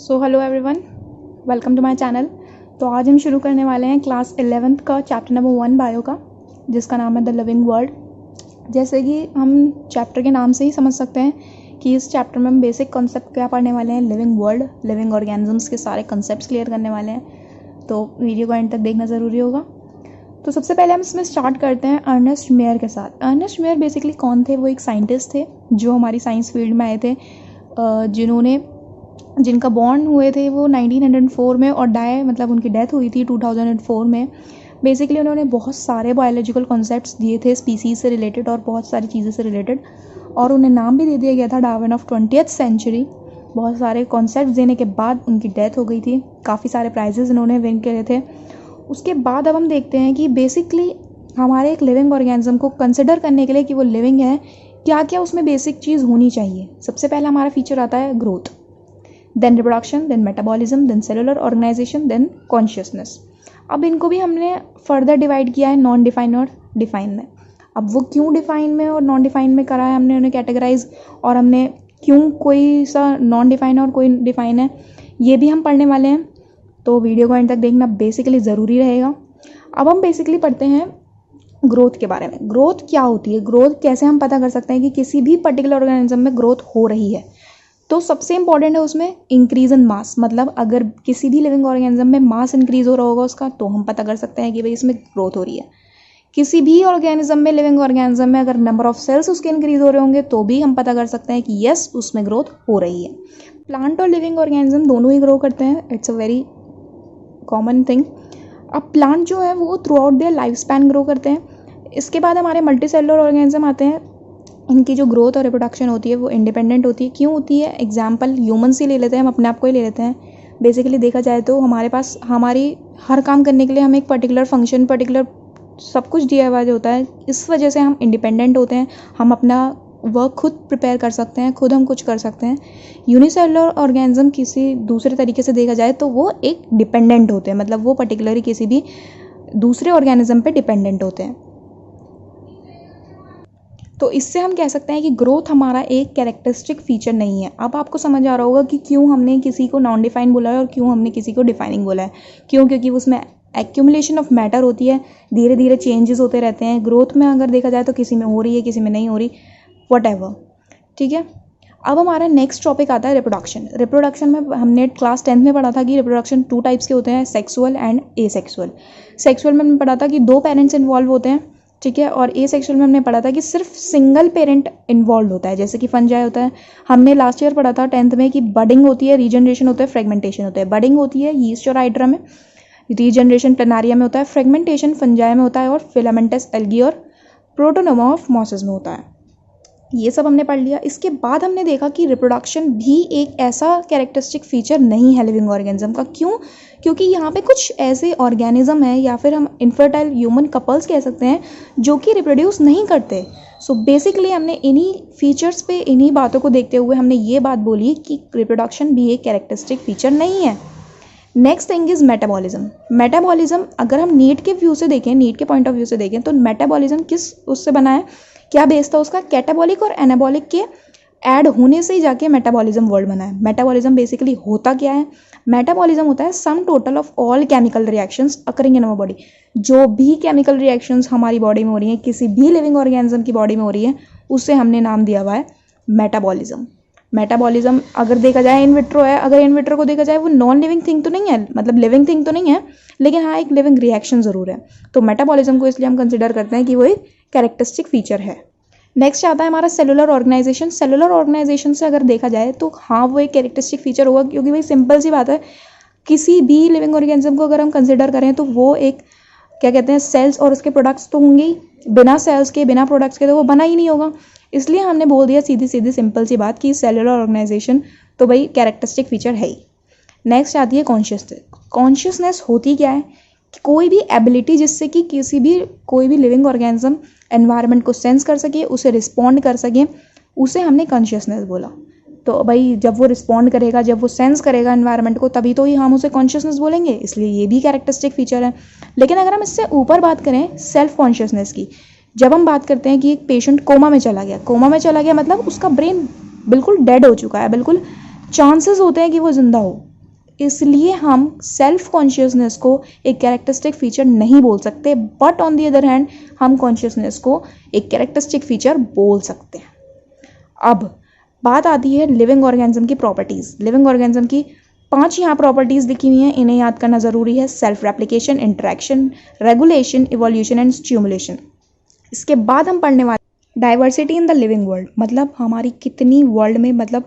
So hello everyone, welcome to my channel. तो आज हम शुरू करने वाले हैं क्लास 11th का चैप्टर नंबर 1 बायो का, जिसका नाम है द लिविंग वर्ल्ड। जैसे कि हम चैप्टर के नाम से ही समझ सकते हैं कि इस चैप्टर में हम बेसिक कॉन्सेप्ट क्या पढ़ने वाले हैं, लिविंग वर्ल्ड, लिविंग ऑर्गेनिजम्स के सारे कॉन्सेप्ट्स क्लियर करने वाले हैं। तो वीडियो को एंड तक देखना ज़रूरी होगा। तो सबसे पहले हम इसमें स्टार्ट करते हैं अर्नेस्ट मेयर के साथ। अर्नेस्ट मेयर बेसिकली कौन थे? वो एक साइंटिस्ट थे जो हमारी साइंस फील्ड में आए थे, जिनका बॉर्न हुए थे वो 1904 में और मतलब उनकी डेथ हुई थी 2004 में। बेसिकली उन्होंने बहुत सारे बायोलॉजिकल कॉन्सेप्ट्स दिए थे स्पीसीज से रिलेटेड और बहुत सारी चीज़ों से रिलेटेड, और उन्हें नाम भी दे दिया गया था डार्विन ऑफ 20th सेंचुरी। बहुत सारे कॉन्सेप्ट्स देने के बाद उनकी डेथ हो गई थी। काफ़ी सारे प्राइजेज़ इन्होंने विन करे थे। उसके बाद अब हम देखते हैं कि बेसिकली हमारे एक लिविंग ऑर्गेनिज्म को कंसिडर करने के लिए कि वो लिविंग है, क्या क्या उसमें बेसिक चीज़ होनी चाहिए। सबसे पहला हमारा फीचर आता है growth, then reproduction, then metabolism, then cellular organisation, then consciousness. अब इनको भी हमने फर्दर डिवाइड किया है नॉन डिफाइन और डिफाइन में। अब वो क्यों डिफाइन में और नॉन डिफाइन में करा है हमने उन्हें कैटेगराइज, और हमने क्यों कोई सा नॉन डिफाइन और कोई डिफाइन है, ये भी हम पढ़ने वाले हैं। तो वीडियो को एंड तक देखना बेसिकली ज़रूरी रहेगा। अब हम बेसिकली पढ़ते हैं ग्रोथ के बारे में। ग्रोथ क्या होती है, ग्रोथ कैसे हम पता कर सकते हैं कि किसी भी पर्टिकुलर ऑर्गेनिज्म में ग्रोथ हो रही है। तो सबसे इंपॉर्टेंट है उसमें इंक्रीज इन मास, मतलब अगर किसी भी लिविंग ऑर्गेनिज्म में मास इंक्रीज हो रहा होगा उसका, तो हम पता कर सकते हैं कि भाई इसमें ग्रोथ हो रही है। किसी भी ऑर्गेनिज्म में, लिविंग ऑर्गेनिज्म में अगर नंबर ऑफ सेल्स उसके इंक्रीज हो रहे होंगे तो भी हम पता कर सकते हैं कि यस, उसमें ग्रोथ हो रही है। प्लांट और लिविंग ऑर्गेनिज्म दोनों ही ग्रो करते हैं, it's a very common thing. अब प्लांट जो है वो through out their life span grow करते हैं। इसके बाद हमारे मल्टी सेलुलर ऑर्गेनिज्म आते हैं। इनकी जो ग्रोथ और रिप्रोडक्शन होती है वो इंडिपेंडेंट होती है। क्यों होती है? एग्जाम्पल ह्यूमन्स ही ले लेते हैं, हम अपने आप को ही ले लेते हैं। बेसिकली देखा जाए तो हमारे पास हमारी हर काम करने के लिए हमें एक पर्टिकुलर फंक्शन, पर्टिकुलर सब कुछ दिया हुआ होता है। इस वजह से हम इंडिपेंडेंट होते हैं, हम अपना वर्क खुद प्रिपेयर कर सकते हैं, खुद हम कुछ कर सकते हैं। यूनिसेलुलर ऑर्गेनिज्म किसी दूसरे तरीके से देखा जाए तो वो एक डिपेंडेंट होते हैं, मतलब वो पर्टिकुलरली किसी भी दूसरे ऑर्गेनिज्म पे डिपेंडेंट होते हैं। तो इससे हम कह सकते हैं कि ग्रोथ हमारा एक कैरेक्टरिस्टिक फीचर नहीं है। अब आपको समझ आ रहा होगा कि क्यों हमने किसी को नॉन डिफाइन बोला है और क्यों हमने किसी को डिफाइनिंग बोला है। क्यों? क्योंकि उसमें एक्यूमुलेशन ऑफ मैटर होती है, धीरे धीरे चेंजेस होते रहते हैं। ग्रोथ में अगर देखा जाए तो किसी में हो रही है, किसी में नहीं हो रही, व्हाटएवर। ठीक है। अब हमारा नेक्स्ट टॉपिक आता है रिप्रोडक्शन। रिप्रोडक्शन में हमने क्लास 10th में पढ़ा था कि रिप्रोडक्शन 2 टाइप्स के होते हैं, सेक्सुअल एंड एसेक्सुअल। सेक्सुअल में हमने पढ़ा था कि 2 पेरेंट्स इन्वॉल्व होते हैं, ठीक है। और एसेक्सुअल में हमने पढ़ा था कि सिर्फ सिंगल पेरेंट इन्वॉल्व होता है, जैसे कि फंजाई होता है। हमने लास्ट ईयर पढ़ा था 10th में कि बडिंग होती है, रीजनरेशन होता है, फ्रेगमेंटेशन होता है। बडिंग होती है यीस्ट और हाइड्रा में, रीजनरेशन प्लेनारिया में होता है, फ्रेगमेंटेशन फंजाई में होता है, और फिलामेंटस एल्गी और प्रोटोनोमा ऑफ मॉसेस में होता है। ये सब हमने पढ़ लिया। इसके बाद हमने देखा कि रिप्रोडक्शन भी एक ऐसा कैरेक्टरिस्टिक फीचर नहीं है लिविंग ऑर्गेनिज्म का। क्यों? क्योंकि यहाँ पे कुछ ऐसे ऑर्गेनिज्म है, या फिर हम इनफर्टाइल ह्यूमन कपल्स कह सकते हैं, जो कि रिप्रोड्यूस नहीं करते। सो बेसिकली हमने इन्हीं फीचर्स पे, इन्हीं बातों को देखते हुए हमने ये बात बोली कि रिप्रोडक्शन भी एक कैरेक्टरिस्टिक फीचर नहीं है। Next thing is metabolism. Metabolism अगर हम नीट के व्यू से देखें, नीट के पॉइंट ऑफ व्यू से देखें, तो मेटाबॉलिज्म किस उससे बना है, क्या बेस था उसका? कैटाबॉलिक और एनाबॉलिक के ऐड होने से ही जाके मेटाबॉलिज्म वर्ड बना है। मेटाबॉलिज्म बेसिकली होता क्या है? मेटाबॉलिज्म होता है sum total of all chemical reactions occurring in our body. जो भी केमिकल रिएक्शंस हमारी बॉडी में हो रही हैं, किसी भी लिविंग ऑर्गेनिज्म की बॉडी में हो रही है, उससे हमने नाम दिया हुआ है मेटाबॉलिज्म। मेटाबॉलिज्म अगर देखा जाए इन विट्रो है, अगर इन विट्रो को देखा जाए वो नॉन लिविंग थिंग तो नहीं है, मतलब लिविंग थिंग तो नहीं है, लेकिन हाँ एक लिविंग रिएक्शन ज़रूर है। तो मेटाबॉलिज्म को इसलिए हम कंसिडर करते हैं कि वो एक कैरेक्टरिस्टिक फीचर है। नेक्स्ट आता है हमारा सेलुलर ऑर्गेनाइजेशन। सेलुलर ऑर्गेनाइजेशन से अगर देखा जाए तो हाँ वो एक कैरेक्टरिस्टिक फीचर होगा, क्योंकि भाई सिंपल सी बात है, किसी भी लिविंग ऑर्गेनिज्म को अगर हम कंसिडर करें तो वो एक क्या कहते हैं, सेल्स और उसके प्रोडक्ट्स तो होंगे ही। बिना सेल्स के, बिना प्रोडक्ट्स के तो वो बना ही नहीं होगा। इसलिए हमने बोल दिया सीधी सीधी सिंपल सी बात कि सेलुलर ऑर्गेनाइजेशन तो भाई कैरेक्टरिस्टिक फीचर है ही। नेक्स्ट आती है कॉन्शियसनेस। कॉन्शियसनेस होती क्या है? कि कोई भी एबिलिटी जिससे कि कोई भी लिविंग ऑर्गेनिज्म एनवायरनमेंट को सेंस कर सके, उसे रिस्पॉन्ड कर सके, उसे हमने कॉन्शियसनेस बोला। तो भाई जब वो रिस्पॉन्ड करेगा, जब वो सेंस करेगा एनवायरनमेंट को, तभी तो ही हम उसे कॉन्शियसनेस बोलेंगे। इसलिए ये भी कैरेक्टरिस्टिक फीचर है। लेकिन अगर हम इससे ऊपर बात करें सेल्फ कॉन्शियसनेस की, जब हम बात करते हैं कि एक पेशेंट कोमा में चला गया मतलब उसका ब्रेन बिल्कुल डेड हो चुका है, बिल्कुल चांसेस होते हैं कि वो जिंदा हो, इसलिए हम सेल्फ कॉन्शियसनेस को एक कैरेक्टरिस्टिक फीचर नहीं बोल सकते, but on the other hand हम कॉन्शियसनेस को एक कैरेक्टरिस्टिक फीचर बोल सकते हैं। अब बात आती है लिविंग ऑर्गेनिज्म की प्रॉपर्टीज़। लिविंग ऑर्गेनिज्म की 5 यहाँ प्रॉपर्टीज़ लिखी हुई हैं, इन्हें याद करना ज़रूरी है। Self replication, interaction, regulation, evolution and stimulation. इसके बाद हम पढ़ने वाले diversity in the living world, मतलब हमारी कितनी वर्ल्ड में, मतलब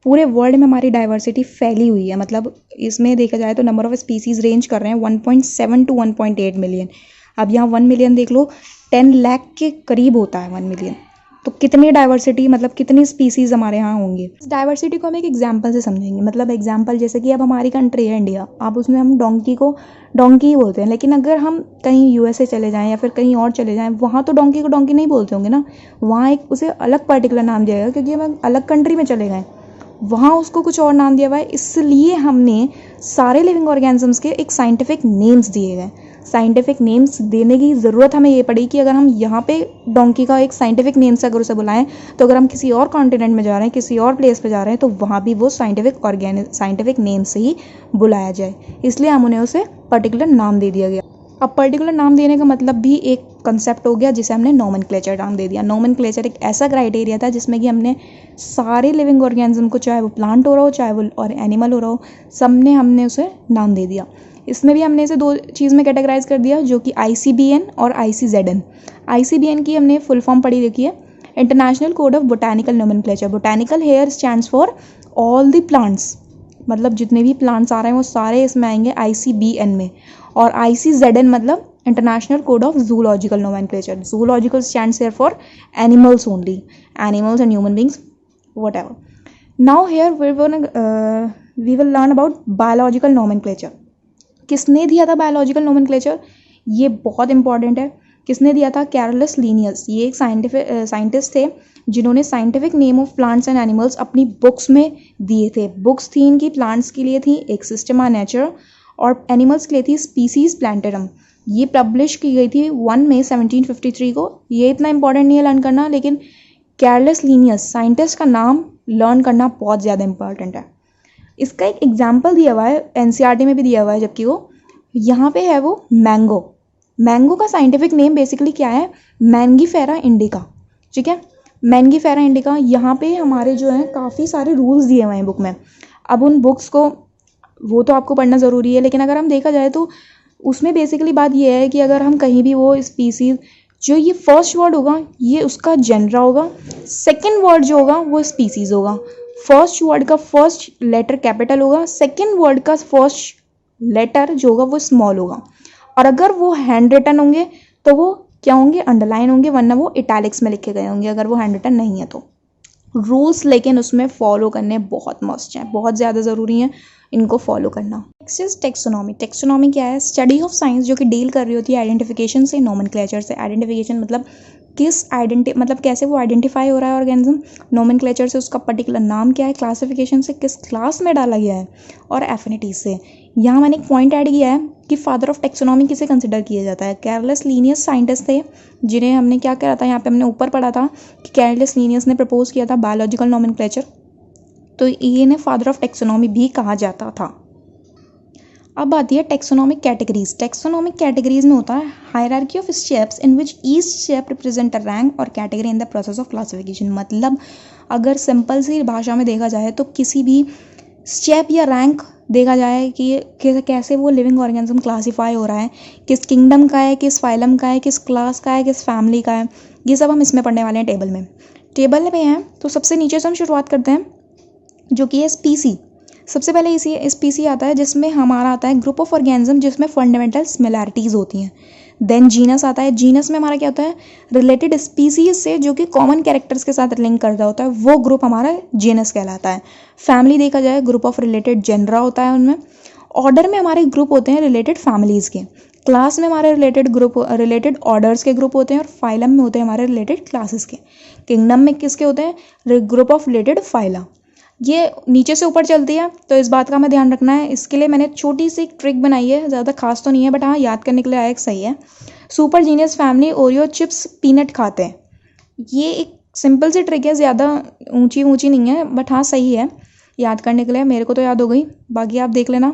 पूरे वर्ल्ड में हमारी डाइवर्सिटी फैली हुई है। मतलब इसमें देखा जाए तो नंबर ऑफ स्पीसीज़ रेंज कर रहे हैं 1.7 टू 1.8 मिलियन। अब यहाँ 1 मिलियन देख लो, 10 लाख के करीब होता है 1 मिलियन। तो कितनी डाइवर्सिटी, मतलब कितनी स्पीसीज़ हमारे यहाँ होंगी। इस डाइवर्सिटी को हम एक एग्जांपल से समझेंगे। मतलब एग्जांपल जैसे कि अब हमारी कंट्री है इंडिया, अब उसमें हम डोंकी को डोंकी ही बोलते हैं, लेकिन अगर हम कहीं यूएसए चले जाएं या फिर कहीं और चले जाएं, वहाँ तो डोंकी को डोंकी नहीं बोलते होंगे ना, वहाँ एक उसे अलग पर्टिकुलर नाम दिया गया, क्योंकि हम अलग कंट्री में चले गए, वहाँ उसको कुछ और नाम दिया हुआ है। इसलिए हमने सारे लिविंग ऑर्गेनिजम्स के एक साइंटिफिक नेम्स दिए गए। साइंटिफिक नेम्स देने की ज़रूरत हमें ये पड़ी कि अगर हम यहाँ पे डोंकी का एक साइंटिफिक नेम से अगर उसे बुलाएं, तो अगर हम किसी और कॉन्टिनेंट में जा रहे हैं, किसी और प्लेस पे जा रहे हैं, तो वहाँ भी वो साइंटिफिक नेम से ही बुलाया जाए। इसलिए हम उन्हें उसे पर्टिकुलर नाम दे दिया गया। अब पर्टिकुलर नाम देने का मतलब भी एक कंसेप्ट हो गया, जिसे हमने नोमेनक्लेचर नाम दे दिया। नोमेनक्लेचर एक ऐसा क्राइटेरिया था जिसमें कि हमने सारे लिविंग ऑर्गेनिज्म को, चाहे वो प्लांट हो रहा हो चाहे वो और एनिमल हो रहा हो, हमने उसे नाम दे दिया। इसमें भी हमने इसे 2 चीज़ में कैटेगराइज कर दिया, जो कि ICBN और ICZN। ICBN की हमने फुल फॉर्म पढ़ी देखी है, international code of botanical nomenclature. Botanical here stands for all the plants, मतलब जितने भी प्लांट्स आ रहे हैं वो सारे इसमें आएंगे ICBN में। और ICZN मतलब international code of zoological nomenclature. Zoological stands here for animals only, animals and human beings whatever. Now here we will learn about biological nomenclature. किसने दिया था बायोलॉजिकल नोमेनक्लेचर, ये बहुत इंपॉर्टेंट है। किसने दिया था? Carolus Linnaeus. ये एक साइंटिस्ट थे जिन्होंने scientific name of plants and animals अपनी बुक्स में दिए थे। बुक्स थी इनकी, प्लांट्स के लिए थी एक सिस्टमा नेचर और एनिमल्स के लिए थी स्पीसीज प्लांटेरम। ये पब्लिश की गई थी 1 मई 1753 को। ये इतना इंपॉर्टेंट नहीं है लर्न करना, लेकिन कैरोलस लीनियस साइंटिस्ट का नाम लर्न करना बहुत ज़्यादा इंपॉर्टेंट है। इसका एक एग्जाम्पल दिया हुआ है, NCERT में भी दिया हुआ है, जबकि वो यहाँ पे है वो मैंगो। मैंगो का साइंटिफिक नेम बेसिकली क्या है? Mangifera indica. ठीक है, मैंगीफेरा इंडिका। यहाँ पे हमारे जो है काफ़ी सारे रूल्स दिए हुए हैं बुक में। अब उन बुक्स को वो तो आपको पढ़ना ज़रूरी है, लेकिन अगर हम देखा जाए तो उसमें बेसिकली बात ये है कि अगर हम कहीं भी वो स्पीसीज, जो ये फर्स्ट वर्ड होगा ये उसका जेनरा होगा, सेकंड वर्ड जो होगा वो स्पीसीज होगा। फर्स्ट वर्ड का फर्स्ट लेटर कैपिटल होगा, सेकंड वर्ड का फर्स्ट लेटर जो होगा वो स्मॉल होगा। और अगर वो हैंड रिटन होंगे तो वो क्या होंगे? अंडरलाइन होंगे, वरना वो इटैलिक्स में लिखे गए होंगे अगर वो हैंड रिटन नहीं है तो। रूल्स लेकिन उसमें फॉलो करने बहुत मस्ट हैं, बहुत ज़्यादा ज़रूरी हैं इनको फॉलो करना। Next is taxonomy. टेक्सोनॉमी क्या है? स्टडी ऑफ साइंस जो कि डील कर रही होती है आइडेंटिफिकेशन से, नोमेनक्लेचर से। आइडेंटिफिकेशन मतलब मतलब कैसे वो आइडेंटिफाई हो रहा है ऑर्गेनिज्म, नोमेनक्लेचर से उसका पर्टिकुलर नाम क्या है, क्लासिफिकेशन से किस क्लास में डाला गया है, और एफिनिटी से। यहाँ मैंने एक पॉइंट ऐड किया है कि फादर ऑफ टेक्सोनॉमी किसे कंसिडर किया जाता है? कैरोलस लीनियस साइंटिस्ट थे, जिन्हें हमने क्या करा था, यहाँ पे हमने ऊपर पढ़ा था कि कैरोलस लीनियस ने प्रपोज किया था बायोलॉजिकल नोमेनक्लेचर, तो इन्हें फादर ऑफ टेक्सोनॉमी भी कहा जाता था। अब आती है टेक्सोनॉमिक कैटेगरीज। टेक्सोनॉमिक कैटेगरीज में होता है hierarchy of steps in which each step represent a rank और category in the process of classification. मतलब अगर सिंपल सी भाषा में देखा जाए तो किसी भी स्टेप या रैंक देखा जाए कि कैसे वो लिविंग ऑर्गेनिज्म क्लासीफाई हो रहा है, किस किंगडम का है, किस फाइलम का है, किस क्लास का है, किस फैमिली का है, ये सब हम इसमें पढ़ने वाले हैं टेबल में। टेबल में है तो सबसे नीचे से हम शुरुआत करते हैं, जो कि है स्पीसी। सबसे पहले इसी स्पीसी आता है जिसमें हमारा आता है ग्रुप ऑफ ऑर्गेनिज्म जिसमें फंडामेंटल सिमिलैरिटीज़ होती हैं। देन जीनस आता है। जीनस में हमारा क्या होता है? रिलेटेड स्पीसीज से जो कि कॉमन कैरेक्टर्स के साथ लिंक कर रहा होता है, वो ग्रुप हमारा जीनस कहलाता है। फैमिली देखा जाए, ग्रुप ऑफ रिलेटेड जेनरा होता है उनमें। ऑर्डर में हमारे ग्रुप होते हैं रिलेटेड फैमिलीज़ के। क्लास में हमारे रिलेटेड ऑर्डर्स के ग्रुप होते हैं, और फाइलम में होते हैं हमारे रिलेटेड क्लासेस के। किंगडम में किसके होते हैं? Group of related phyla. ये नीचे से ऊपर चलती है, तो इस बात का हमें ध्यान रखना है। इसके लिए मैंने छोटी सी ट्रिक बनाई है, ज़्यादा खास तो नहीं है, बट हाँ याद करने के लिए आया सही है। Super genius family Oreo chips peanut खाते हैं। ये एक सिंपल सी ट्रिक है, ज़्यादा ऊंची नहीं है, बट हाँ सही है। याद करने के लिए, मेरे को तो याद हो गई, बाकी आप देख लेना।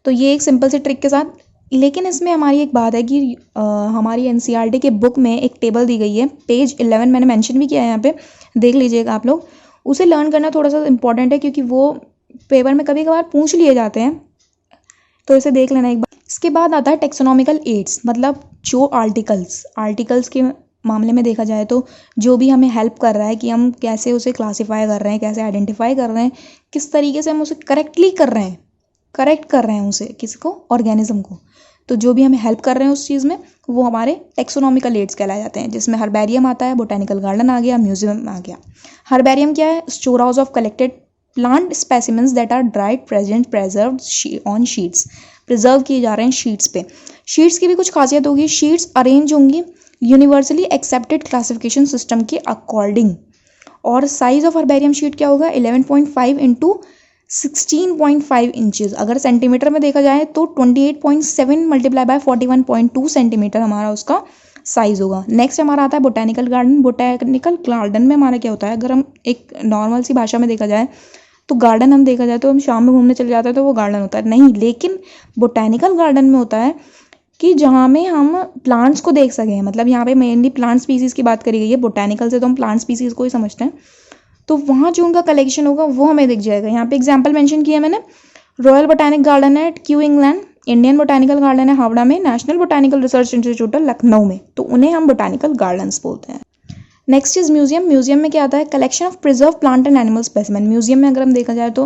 तो ये एक सिंपल सी ट्रिक के साथ, लेकिन इसमें हमारी एक बात है कि हमारी एनसीईआरटी के बुक में एक टेबल दी गई है, पेज 11 मैंने मेंशन भी किया है यहाँ पे, देख लीजिएगा आप लोग। उसे लर्न करना थोड़ा सा इंपॉर्टेंट है क्योंकि वो पेपर में कभी कभार पूछ लिए जाते हैं, तो इसे देख लेना एक बार। इसके बाद आता है टेक्सोनॉमिकल एड्स, मतलब जो आर्टिकल्स के मामले में देखा जाए तो जो भी हमें हेल्प कर रहा है कि हम कैसे उसे क्लासीफाई कर रहे हैं, कैसे आइडेंटिफाई कर रहे हैं, किस तरीके से हम उसे करेक्ट कर रहे हैं उसे, किसको, ऑर्गेनिज्म को। तो जो भी हमें हेल्प कर रहे हैं उस चीज़ में, वो हमारे टेक्सोनॉमिकल एड्स कहलाए जाते हैं, जिसमें हर्बेरियम आता है, बोटेनिकल गार्डन आ गया, म्यूजियम आ गया। हर्बेरियम क्या है? Store house of collected plant specimens that are dried present preserved on sheets, preserve किए जा रहे हैं शीट्स पे। शीट्स की भी कुछ खासियत होगी, शीट्स अरेंज होंगी यूनिवर्सली एक्सेप्टेड क्लासिफिकेशन सिस्टम के अकॉर्डिंग। और साइज ऑफ हर्बेरियम शीट क्या होगा? 11.5 इंटू 16.5 इंचेस। अगर सेंटीमीटर में देखा जाए तो 28.7 मल्टीप्लाई बाय 41.2 सेंटीमीटर हमारा उसका साइज होगा। नेक्स्ट हमारा आता है बोटेनिकल गार्डन। बोटेनिकल गार्डन में हमारा क्या होता है, अगर हम एक नॉर्मल सी भाषा में देखा जाए तो गार्डन हम देखा जाए तो हम शाम में घूमने चले जाते हैं तो वो गार्डन होता है, नहीं, लेकिन बोटेनिकल गार्डन में होता है कि जहाँ में हम प्लांट्स को देख सकें। मतलब यहाँ पे मेनली प्लांट स्पीसीज़ की बात करी गई है, बोटेनिकल से तो हम प्लांट स्पीसीज़ को ही समझते हैं, तो वहाँ जो उनका कलेक्शन होगा वो हमें दिख जाएगा। यहाँ पे एग्जांपल मेंशन किया मैंने, रॉयल बोटेनिक गार्डन है Q England, Indian botanical garden है हावड़ा में, नेशनल बोटेनिकल रिसर्च इंस्टीट्यूट है लखनऊ में, तो उन्हें हम बोटेनिकल गार्डन्स बोलते हैं। Next is museum. म्यूजियम में क्या आता है? Collection of preserve plant and animal specimen. Museum में अगर हम देखा जाए तो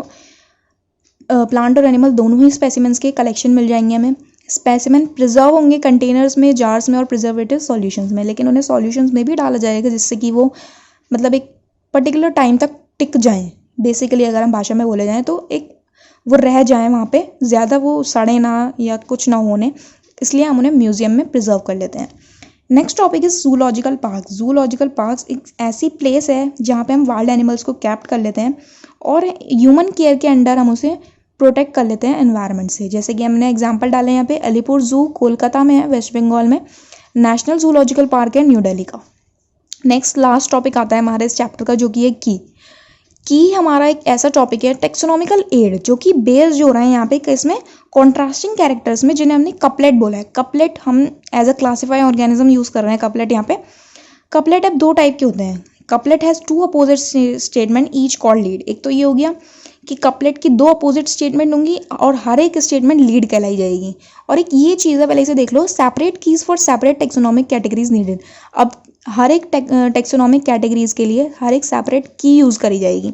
प्लांट और एनिमल दोनों ही स्पेसिमेंट्स के कलेक्शन मिल जाएंगे हमें। स्पेसिमेन प्रिजर्व होंगे कंटेनर्स में, जार्स में और प्रिजर्वेटिव सॉल्यूशंस में, लेकिन उन्हें सॉल्यूशंस में भी डाला जाएगा जिससे कि वो मतलब एक पर्टिकुलर टाइम तक टिक जाएं। बेसिकली अगर हम भाषा में बोले जाएं तो एक वो रह जाएं वहाँ पे, ज़्यादा वो सड़े ना या कुछ ना होने, इसलिए हम उन्हें म्यूजियम में प्रिजर्व कर लेते हैं। Next topic is zoological park. Zoological park एक ऐसी प्लेस है जहाँ पे हम वाइल्ड एनिमल्स को कैप्ट कर लेते हैं और ह्यूमन केयर के अंडर हम उसे प्रोटेक्ट कर लेते हैं एनवायरनमेंट से। जैसे कि हमने एग्जांपल डाले यहाँ पे, अलीपुर जू कोलकाता में है, वेस्ट बंगाल में, नेशनल जूलॉजिकल पार्क है न्यू दिल्ली का। नेक्स्ट लास्ट टॉपिक आता है हमारे इस चैप्टर का जो कि है की हमारा एक ऐसा टॉपिक है टेक्सोनॉमिकल एड, जो कि बेस्ड हो रहा है यहाँ पे किसमें? कॉन्ट्रास्टिंग कैरेक्टर्स में, जिन्हें हमने कपलेट बोला है। कपलेट हम as a classify organism use कर रहे हैं कपलेट यहाँ पे। कपलेट अब दो टाइप के होते हैं। Couplet has two opposite statement each called lead. एक तो ये हो गया कि कपलेट की दो अपोजिट स्टेटमेंट होंगी और हर एक स्टेटमेंट लीड कहलाई जाएगी। और एक ये चीज़ है, पहले इसे देख लो, separate keys for separate taxonomic categories needed. अब हर एक टेक्सोनॉमिक कैटेगरीज के लिए हर एक सेपरेट की यूज़ करी जाएगी।